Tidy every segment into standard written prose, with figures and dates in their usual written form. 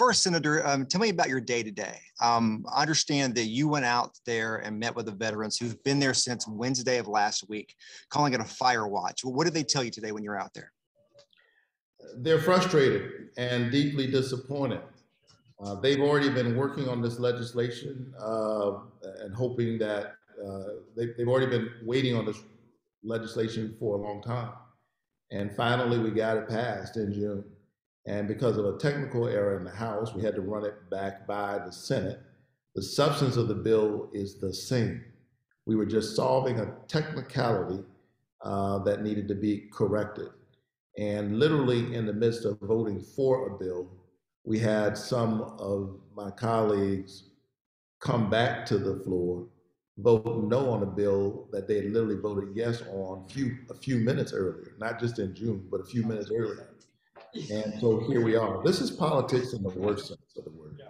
first, Senator, tell me about your day-to-day. I understand that you went out there and met with the veterans who've been there since Wednesday of last week, calling it a fire watch. Well, what did they tell you today when you're out there? They're frustrated and deeply disappointed. They've already been working on this legislation and hoping that they've already been waiting on this legislation for a long time. And finally, we got it passed in June. And because of a technical error in the House, we had to run it back by the Senate. The substance of the bill is the same. We were just solving a technicality that needed to be corrected. And literally in the midst of voting for a bill, we had some of my colleagues come back to the floor, vote no on a bill that they had literally voted yes on a few minutes earlier, not just in June, but a few minutes earlier. And so here we are. This is politics in the worst sense of the word.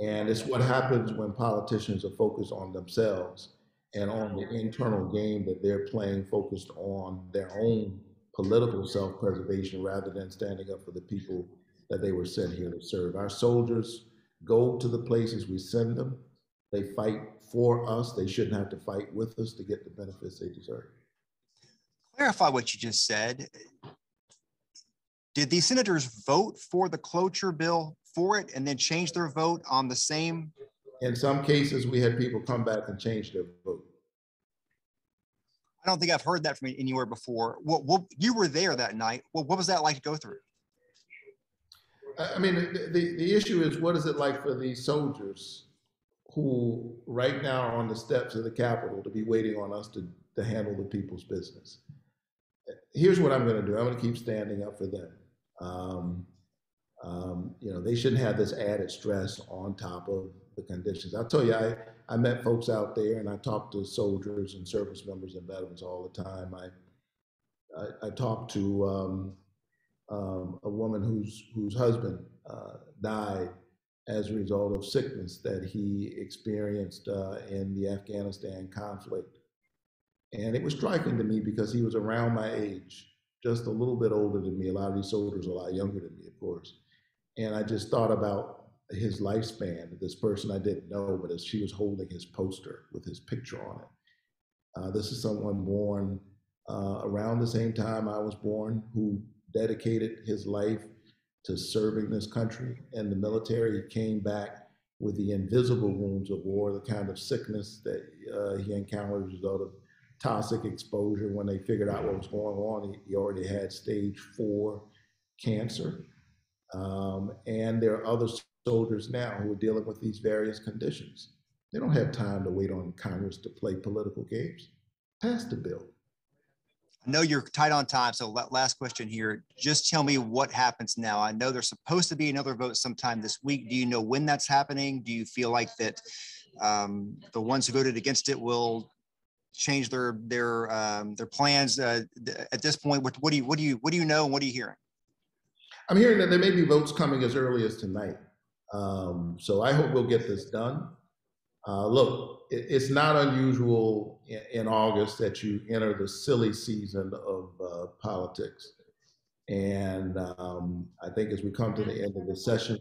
And it's what happens when politicians are focused on themselves and on the internal game that they're playing, focused on their own political self-preservation rather than standing up for the people that they were sent here to serve. Our soldiers go to the places we send them. They fight for us. They shouldn't have to fight with us to get the benefits they deserve. Clarify what you just said. Did these senators vote for the cloture bill for it and then change their vote on the same? In some cases, we had people come back and change their vote. I don't think I've heard that from anywhere before. You were there that night. What was that like to go through? I mean, the issue is, what is it like for these soldiers who right now are on the steps of the Capitol to be waiting on us to handle the people's business? Here's what I'm going to do. I'm going to keep standing up for them. They shouldn't have this added stress on top of the conditions. I'll tell you, I met folks out there and I talked to soldiers and service members and veterans all the time. I talked to a woman whose husband died as a result of sickness that he experienced in the Afghanistan conflict. And it was striking to me because he was around my age, just a little bit older than me. A lot of these soldiers are a lot younger than me, of course. And I just thought about his lifespan, this person I didn't know, but as she was holding his poster with his picture on it. This is someone born around the same time I was born, who dedicated his life to serving this country in the military. He came back with the invisible wounds of war, the kind of sickness that he encountered as a result of toxic exposure. When they figured out what was going on, he already had stage 4 cancer. And there are other soldiers now who are dealing with these various conditions. They don't have time to wait on Congress to play political games. Pass the bill. I know you're tight on time, so last question here. Just tell me what happens now. I know there's supposed to be another vote sometime this week. Do you know when that's happening? Do you feel like that the ones who voted against it will change their plans at this point? What do you know and what are you hearing? I'm hearing that there may be votes coming as early as tonight. So I hope we'll get this done. Look, it's not unusual in August that you enter the silly season of politics. And I think as we come to the end of the session,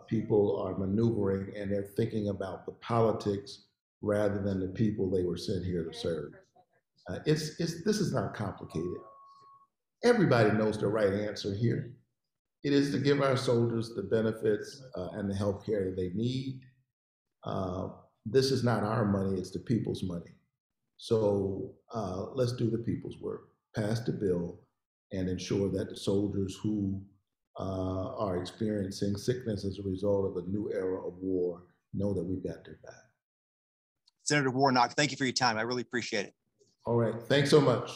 people are maneuvering and they're thinking about the politics rather than the people they were sent here to serve. This is not complicated. Everybody knows the right answer here. It is to give our soldiers the benefits and the health care that they need. This is not our money, it's the people's money. So let's do the people's work. Pass the bill and ensure that the soldiers who are experiencing sickness as a result of a new era of war know that we've got their back. Senator Warnock, thank you for your time. I really appreciate it. All right, thanks so much.